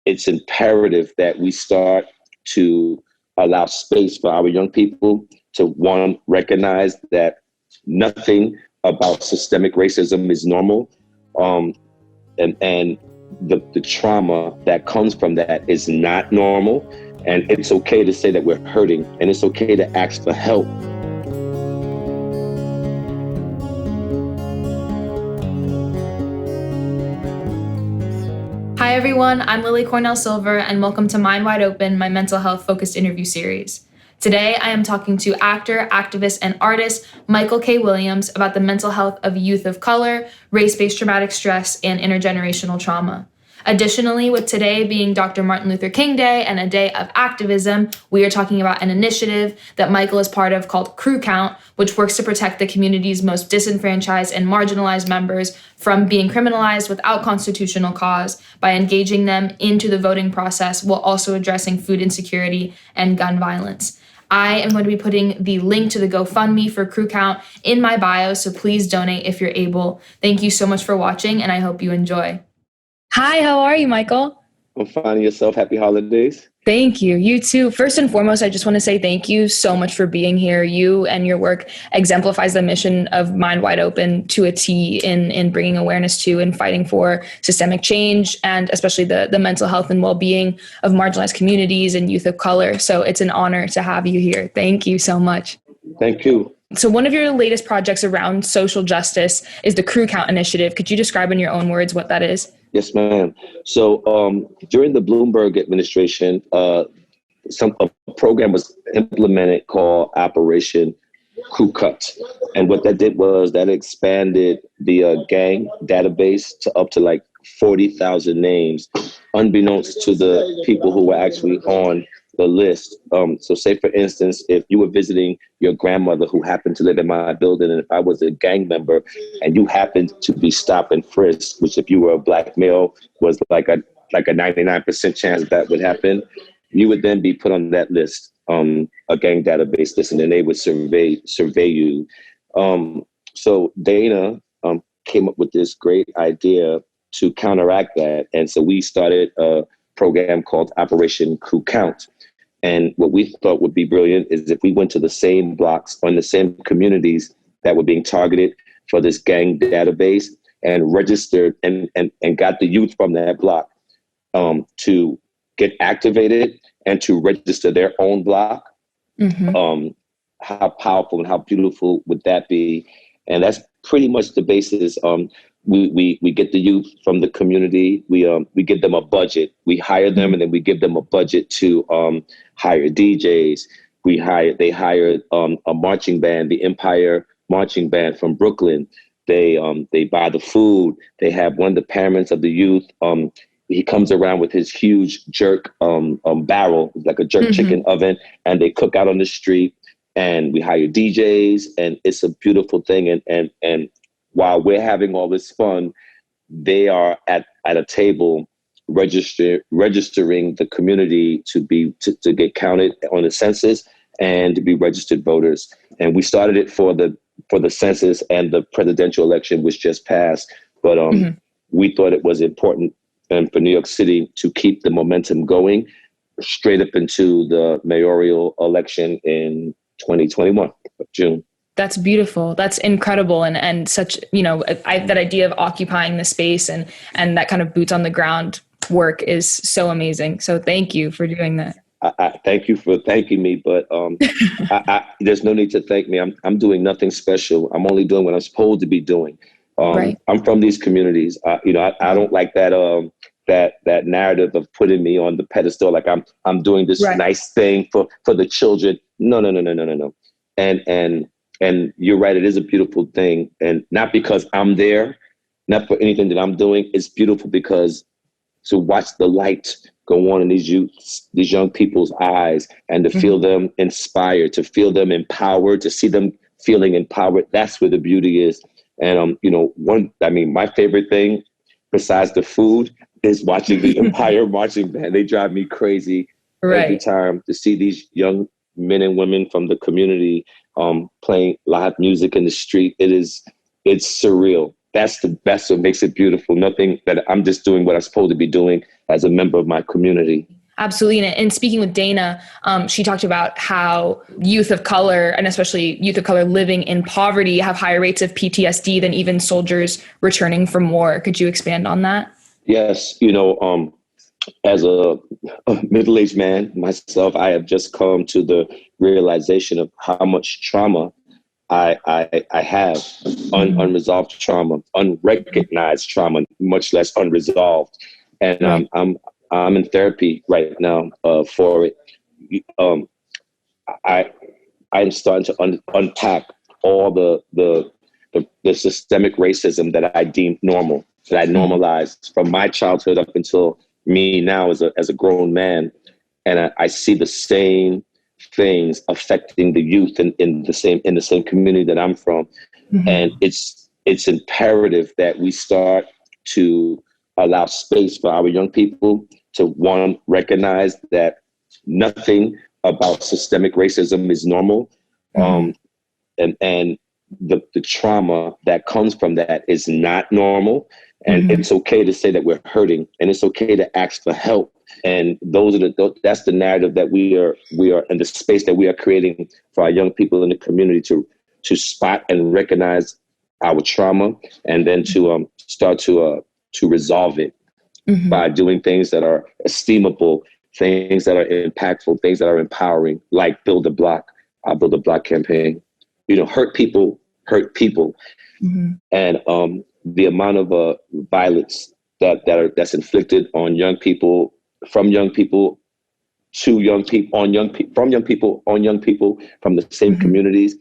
it's imperative that we start to allow space for our young people to, one, recognize that nothing about systemic racism is normal. And the trauma that comes from that is not normal. And it's okay to say that we're hurting, and it's okay to ask for help. Hi everyone, I'm Lily Cornell Silver, and welcome to Mind Wide Open, my mental health focused interview series. Today, I am talking to actor, activist, and artist Michael K. Williams about the mental health of youth of color, race-based traumatic stress, and intergenerational trauma. Additionally, with today being Dr. Martin Luther King Day and a day of activism, we are talking about an initiative that Michael is part of called Crew Count, which works to protect the community's most disenfranchised and marginalized members from being criminalized without constitutional cause by engaging them into the voting process while also addressing food insecurity and gun violence. I am going to be putting the link to the GoFundMe for Crew Count in my bio, so please donate if you're able. Thank you so much for watching, and I hope you enjoy. Hi, how are you, Michael? I'm finding yourself. Happy holidays. Thank you. You too. First and foremost, I just want to say thank you so much for being here. You and your work exemplifies the mission of Mind Wide Open to a T in bringing awareness to and fighting for systemic change, and especially the mental health and well-being of marginalized communities and youth of color. So it's an honor to have you here. Thank you so much. Thank you. So one of your latest projects around social justice is the Crew Count initiative. Could you describe in your own words what that is? Yes, ma'am. So during the Bloomberg administration, a program was implemented called Operation Crew Cut. And what that did was that expanded the gang database to up to like 40,000 names, unbeknownst to the people who were actually on the list. So say, for instance, if you were visiting your grandmother who happened to live in my building, and if I was a gang member and you happened to be stopped and frisked, which if you were a Black male was like a 99% chance that would happen, you would then be put on that list, a gang database list, and then they would survey you. So Dana came up with this great idea to counteract that. And so we started a program called Operation Crew Count. And what we thought would be brilliant is if we went to the same blocks or in the same communities that were being targeted for this gang database and registered and got the youth from that block to get activated and to register their own block. Mm-hmm. How powerful and how beautiful would that be? And that's pretty much the basis. We get the youth from the community. We give them a budget. We hire them, and then we give them a budget to hire DJs. They hired a marching band, the Empire Marching Band from Brooklyn. They buy the food. They have one of the parents of the youth. He comes around with his huge jerk barrel, like a jerk chicken oven, and they cook out on the street. And we hire DJs, and it's a beautiful thing. And while we're having all this fun, they are at a table registering the community to get counted on the census and to be registered voters. And we started it for the census and the presidential election, which just passed. But we thought it was important for New York City to keep the momentum going straight up into the mayoral election in 2021, June. That's beautiful. That's incredible. And such, that idea of occupying the space and that kind of boots on the ground work is so amazing. So thank you for doing that. I thank you for thanking me, but there's no need to thank me. I'm doing nothing special. I'm only doing what I'm supposed to be doing. Right. I'm from these communities. I don't like that narrative of putting me on the pedestal, like I'm doing this nice thing for the children. No. And you're right, it is a beautiful thing. And not because I'm there, not for anything that I'm doing. It's beautiful because to watch the light go on in these young people's eyes and to feel them inspired, to feel them empowered, to see them feeling empowered. That's where the beauty is. And, my favorite thing besides the food is watching the Empire Marching Band. They drive me crazy every time to see these young men and women from the community playing live music in the street. It's surreal. That's what makes it beautiful. Nothing that I'm just doing what I'm supposed to be doing. as a member of my community. Absolutely. And speaking with Dana, she talked about how youth of color, and especially youth of color living in poverty, have higher rates of PTSD than even soldiers returning from war. Could you expand on that? Yes, as a middle-aged man myself, I have just come to the realization of how much trauma I have, unresolved trauma, unrecognized trauma, much less unresolved. And Right. I'm in therapy right now for it. I I'm starting to unpack all the systemic racism that I deemed normal, that I normalized from my childhood up until me now as a grown man. And I see the same things affecting the youth in the same community that I'm from. And it's imperative that we start to allow space for our young people to, one, recognize that nothing about systemic racism is normal. And the trauma that comes from that is not normal. And it's okay to say that we're hurting, and it's okay to ask for help. And that's the narrative that we are in the space that we are creating for our young people in the community to spot and recognize our trauma, and then to start to resolve it by doing things that are esteemable, things that are impactful, things that are empowering, like Build a Block, our Build a Block campaign. Hurt people hurt people. And the amount of violence that's inflicted on young people, from young people to young people, from young people on young people from the same communities,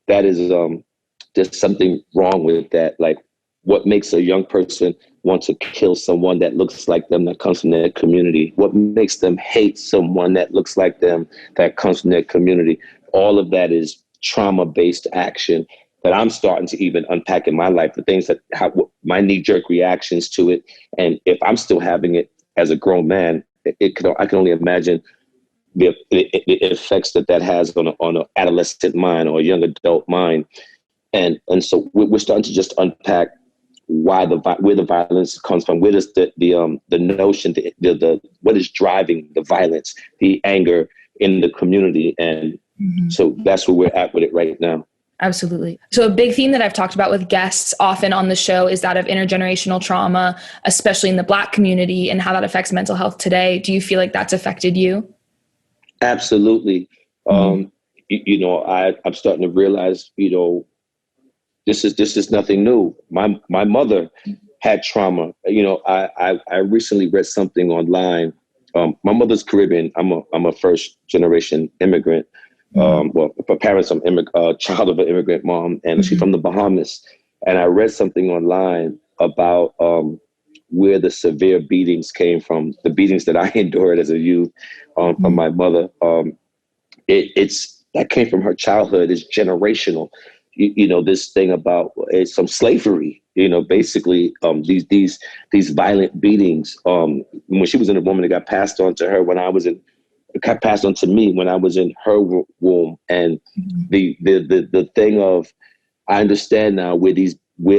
that is there's something wrong with that. Like, what makes a young person want to kill someone that looks like them, that comes from their community? What makes them hate someone that looks like them, that comes from their community? All of that is trauma-based action that I'm starting to even unpack in my life, the things that have my knee-jerk reactions to it. And if I'm still having it as a grown man, I can only imagine the effects that has on an adolescent mind or a young adult mind. And so we're starting to just unpack where the violence comes from. Where does the notion, what is driving the violence, the anger in the community? And so that's where we're at with it right now. Absolutely. So a big theme that I've talked about with guests often on the show is that of intergenerational trauma, especially in the Black community, and how that affects mental health today. Do you feel like that's affected you? Absolutely. I'm starting to realize, this is nothing new. My mother had trauma. I recently read something online. My mother's Caribbean. I'm a first generation immigrant. Well, her parents, I'm child of an immigrant mom, and she's from the Bahamas. And I read something online about where the severe beatings came from, the beatings that I endured as a youth from my mother. It's that came from her childhood. It's generational. This thing about some slavery. Basically these violent beatings. When she was in a woman, it got passed on to her it got passed on to me when I was in her womb. And the thing of, I understand now where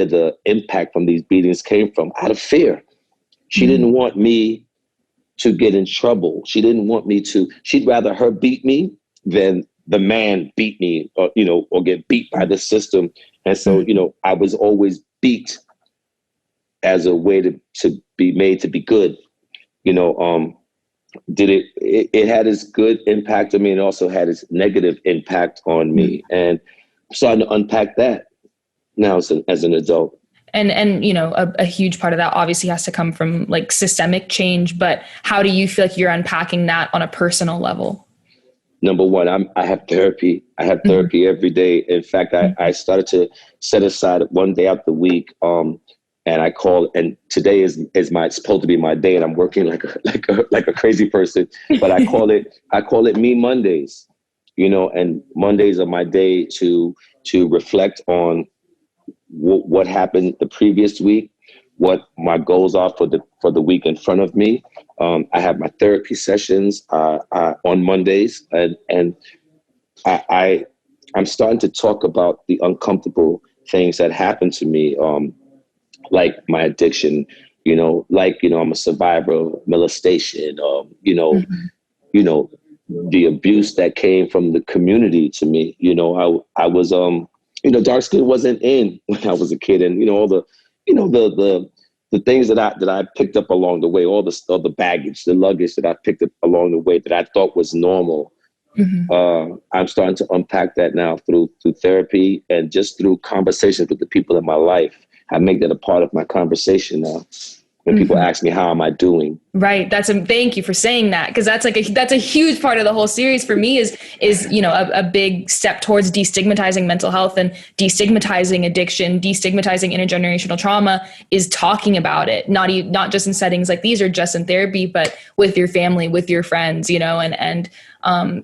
the impact from these beatings came from, out of fear. She didn't want me to get in trouble. She didn't want me to. She'd rather her beat me than the man beat me, or get beat by the system. And so, I was always beat as a way to be made to be good. It had its good impact on me, and also had its negative impact on me. And I'm starting to unpack that now as an adult. And a huge part of that obviously has to come from like systemic change, but how do you feel like you're unpacking that on a personal level? Number one, I have therapy. I have therapy every day. In fact, I started to set aside one day out the week. And I call, and today is supposed to be my day, and I'm working like a crazy person. But I call it Me Mondays, and Mondays are my day to reflect on what happened the previous week, what my goals are for the week in front of me. I have my therapy sessions on Mondays, and I'm starting to talk about the uncomfortable things that happened to me. Like my addiction, I'm a survivor of molestation, Mhm. you know, the abuse that came from the community to me. I was, dark skin wasn't in when I was a kid, and all the things that I picked up along the way, all the baggage, the luggage that I picked up along the way that I thought was normal. Mhm. I'm starting to unpack that now through therapy and just through conversations with the people in my life. I make that a part of my conversation now. When people Mhm. ask me how am I doing, Right. Thank you for saying that, because that's a huge part of the whole series for me is a big step towards destigmatizing mental health and destigmatizing addiction, destigmatizing intergenerational trauma is talking about it, not just in settings like these or just in therapy, but with your family, with your friends, and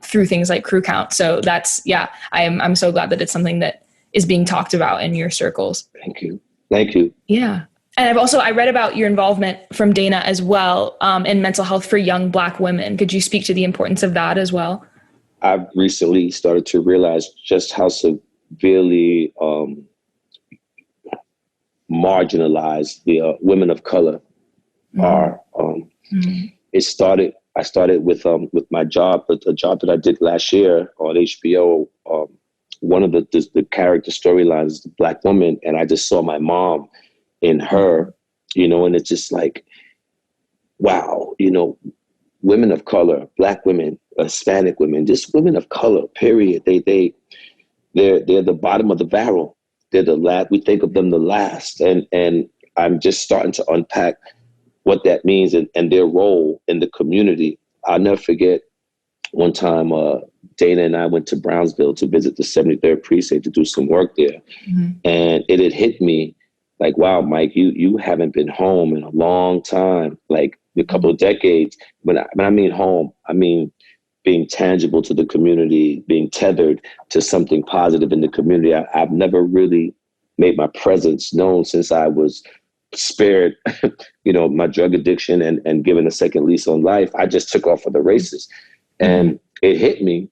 through things like Crew Count. So I'm so glad that it's something that is being talked about in your circles. thank you. Yeah. And I read about your involvement from Dana as well, in mental health for young Black women. Could you speak to the importance of that as well? I've recently started to realize just how severely marginalized the women of color Mm-hmm. are. It started. I started with my job, a job that I did last year on HBO. One of the character storylines is the Black woman, and I just saw my mom in her, and it's just like, wow, women of color, Black women, Hispanic women, just women of color. Period. They're the bottom of the barrel. They're the last. We think of them the last, and I'm just starting to unpack what that means and their role in the community. I'll never forget one time Dana and I went to Brownsville to visit the 73rd precinct to do some work there. Mm-hmm. And it had hit me like, wow, Mike, you haven't been home in a long time, like a couple of decades. When I mean home, I mean being tangible to the community, being tethered to something positive in the community. I've never really made my presence known since I was spared, my drug addiction and given a second lease on life. I just took off for the races. Mm-hmm. And it hit me.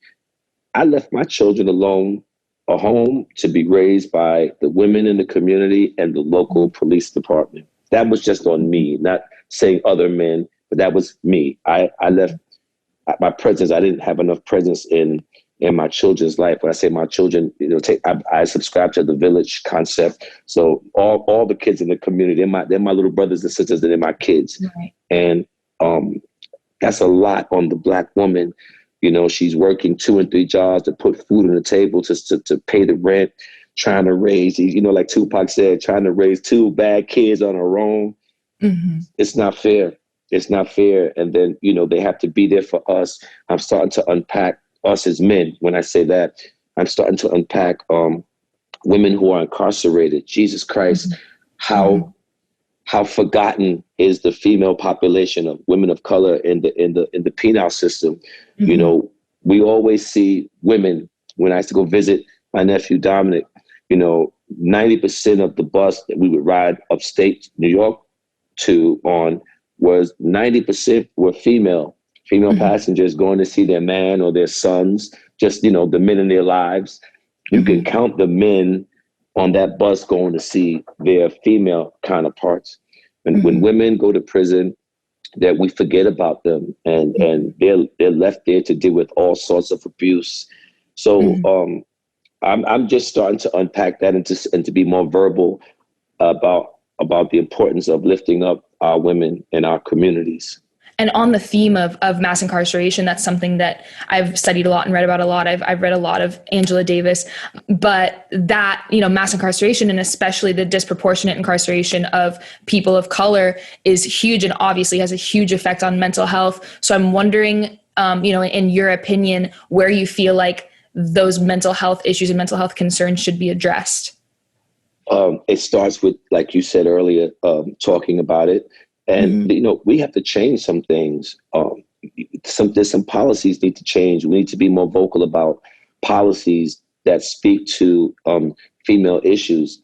I left my children alone, a home to be raised by the women in the community and the local police department. That was just on me, not saying other men, but that was me. I left my presence. I didn't have enough presence in my children's life. When I say my children, I subscribe to the village concept. So all the kids in the community, they're my little brothers and sisters, and they're my kids. Right. And that's a lot on the Black woman. She's working 2 and 3 jobs to put food on the table, to pay the rent, trying to raise, like Tupac said, trying to raise 2 bad kids on her own. Mm-hmm. It's not fair. It's not fair. And then, they have to be there for us. I'm starting to unpack us as men. When I say that, I'm starting to unpack women who are incarcerated. Jesus Christ, Mm-hmm. how forgotten is the female population of women of color in the penal system. Mm-hmm. We always see women. When I used to go visit my nephew Dominic, 90% of the bus that we would ride upstate New York to on was 90% were female Mm-hmm. passengers going to see their man or their sons, just the men in their lives. You can Mm-hmm. count the men on that bus going to see their female counterparts. And when Mm-hmm. women go to prison, that we forget about them, and they're left there to deal with all sorts of abuse. So Mm-hmm. I'm just starting to unpack that and to be more verbal about the importance of lifting up our women in our communities. And on the theme of mass incarceration, that's something that I've studied a lot and read about a lot. I've read a lot of Angela Davis, but that, mass incarceration and especially the disproportionate incarceration of people of color is huge and obviously has a huge effect on mental health. So I'm wondering, in your opinion, where you feel like those mental health issues and mental health concerns should be addressed. It starts with, like you said earlier, talking about it. And, Mm-hmm. we have to change some things. There's some policies need to change. We need to be more vocal about policies that speak to female issues.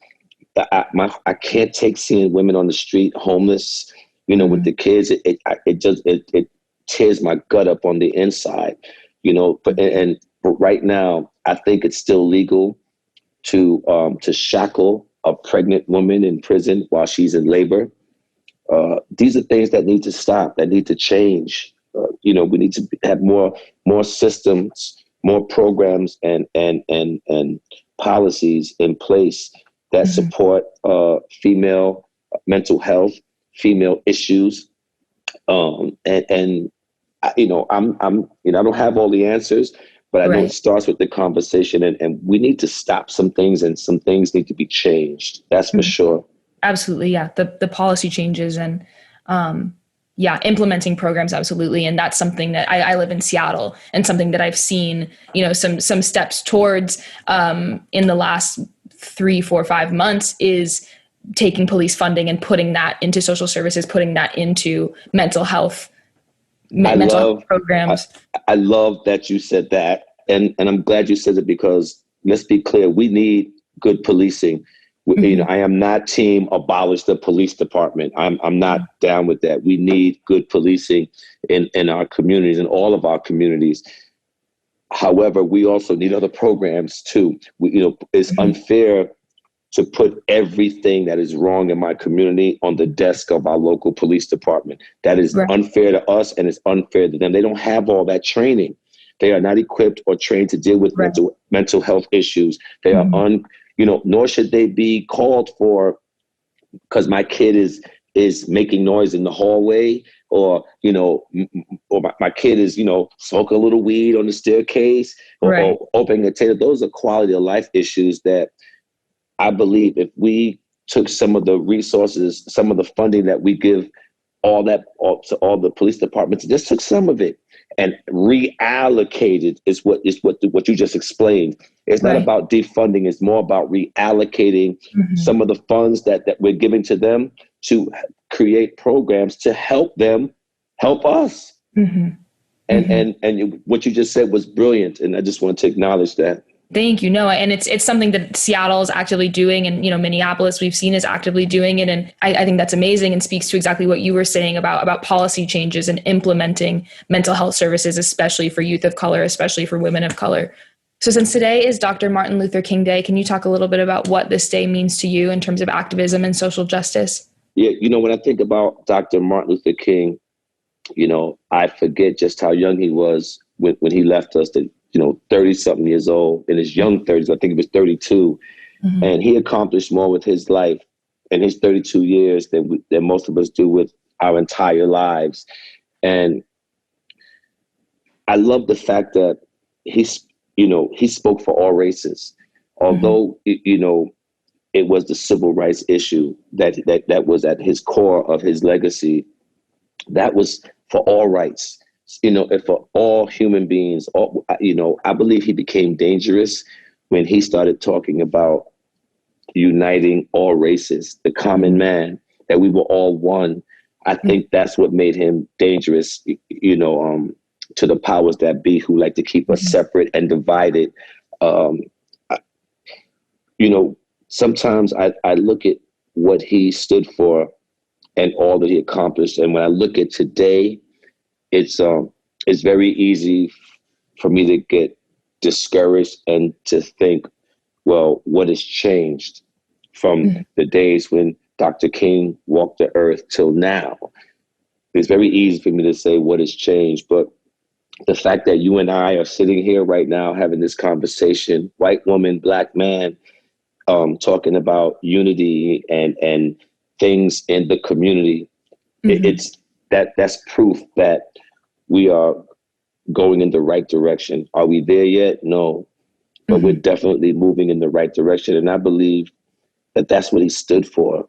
I can't take seeing women on the street homeless, with Mm-hmm. the kids. It tears my gut up on the inside, but right now, I think it's still legal to shackle a pregnant woman in prison while she's in labor. These are things that need to stop, that need to change. We need to have more systems, more programs, and policies in place that Mhm. support female mental health, female issues, and I don't have all the answers, but I know it Right. starts with the conversation, and we need to stop some things, and some things need to be changed. That's for Mhm. sure. Absolutely, yeah. The policy changes and yeah, implementing programs, absolutely. And that's something that I live in Seattle, and something that I've seen, some steps towards in the last 3, 4, 5 months is taking police funding and putting that into social services, putting that into mental health, I mental health love I, programs. I love that you said that, and I'm glad you said it, because let's be clear, we need good policing. Mhm. I am not team abolish the police department. I'm not down with that. We need good policing in our communities, in all of our communities. However, we also need other programs too. It's Mhm. unfair to put everything that is wrong in my community on the desk of our local police department. That is Right. unfair to us, and it's unfair to them. They don't have all that training. They are not equipped or trained to deal with Right. mental health issues. They are Mhm. nor should they be called for because my kid is making noise in the hallway, or or my kid is smoking a little weed on the staircase, Right. or opening a tater. Those are quality of life issues that I believe if we took some of the resources, some of the funding that we give to all the police departments, just took some of it and reallocated what you just explained. It's not Right. about defunding, it's more about reallocating Mhm. some of the funds that we're giving to them to create programs to help them help us. Mhm. And Mhm. what you just said was brilliant, and I just want to acknowledge that. Thank you. No, and it's something that Seattle is actively doing, and Minneapolis we've seen is actively doing it, and I think that's amazing and speaks to exactly what you were saying about policy changes and implementing mental health services, especially for youth of color, especially for women of color. So, since today is Dr. Martin Luther King Day, can you talk a little bit about what this day means to you in terms of activism and social justice? Yeah, when I think about Dr. Martin Luther King, I forget just how young he was when he left us, that, 30 something years old, in his young 30s. I think he was 32. Mhm. And he accomplished more with his life in his 32 years than most of us do with our entire lives. And I love the fact that he spoke for all races. Mhm. Although, it was the civil rights issue that was at his core of his legacy. That was for all rights, and for all human beings. I believe he became dangerous when he started talking about uniting all races, the common Mhm. man, that we were all one. I think that's what made him dangerous, to the powers that be, who like to keep us Mhm. separate and divided. Um, you know, Sometimes I look at what he stood for and all that he accomplished. And when I look at today, it's very easy for me to get discouraged and to think, well, what has changed from Mhm. the days when Dr. King walked the earth till now? It's very easy for me to say what has changed, but the fact that you and I are sitting here right now having this conversation, white woman, black man, talking about unity and things in the community, Mhm. it's that's proof that we are going in the right direction. Are we there yet? No, but we're Mhm. definitely moving in the right direction. And I believe that that's what he stood for,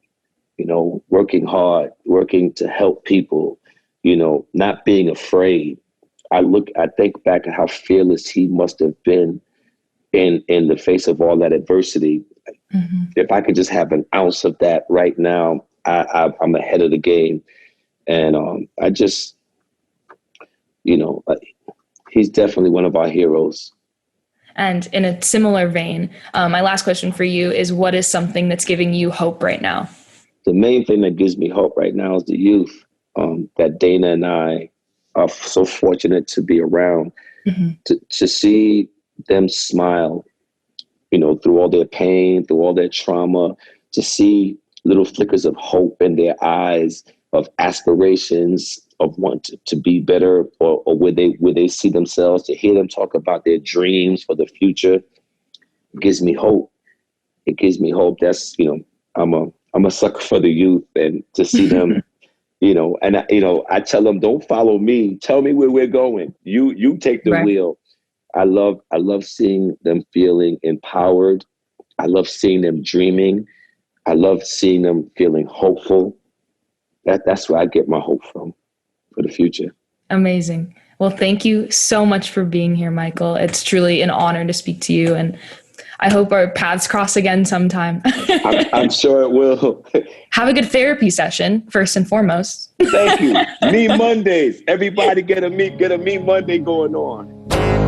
working hard, working to help people, not being afraid. I think back at how fearless he must have been in the face of all that adversity. Mhm. If I could just have an ounce of that right now, I'm ahead of the game. And I just, you know, uh, he's definitely one of our heroes. And in a similar vein, my last question for you is, what is something that's giving you hope right now? The main thing that gives me hope right now is the youth, that Dana and I are so fortunate to be around, Mhm. to see them smile, through all their pain, through all their trauma, to see little flickers of hope in their eyes, of aspirations of wanting to be better, or where they see themselves, to hear them talk about their dreams for the future, gives me hope. It gives me hope. That's, I'm a sucker for the youth, and to see them, I tell them, don't follow me. Tell me where we're going. You take the Right. wheel. I love seeing them feeling empowered. I love seeing them dreaming. I love seeing them feeling hopeful. That's where I get my hope from for the future. Amazing. Well, thank you so much for being here, Michael. It's truly an honor to speak to you, and I hope our paths cross again sometime. I'm sure it will. Have a good therapy session, first and foremost. Thank you. Me Mondays. Everybody get a Me Monday going on.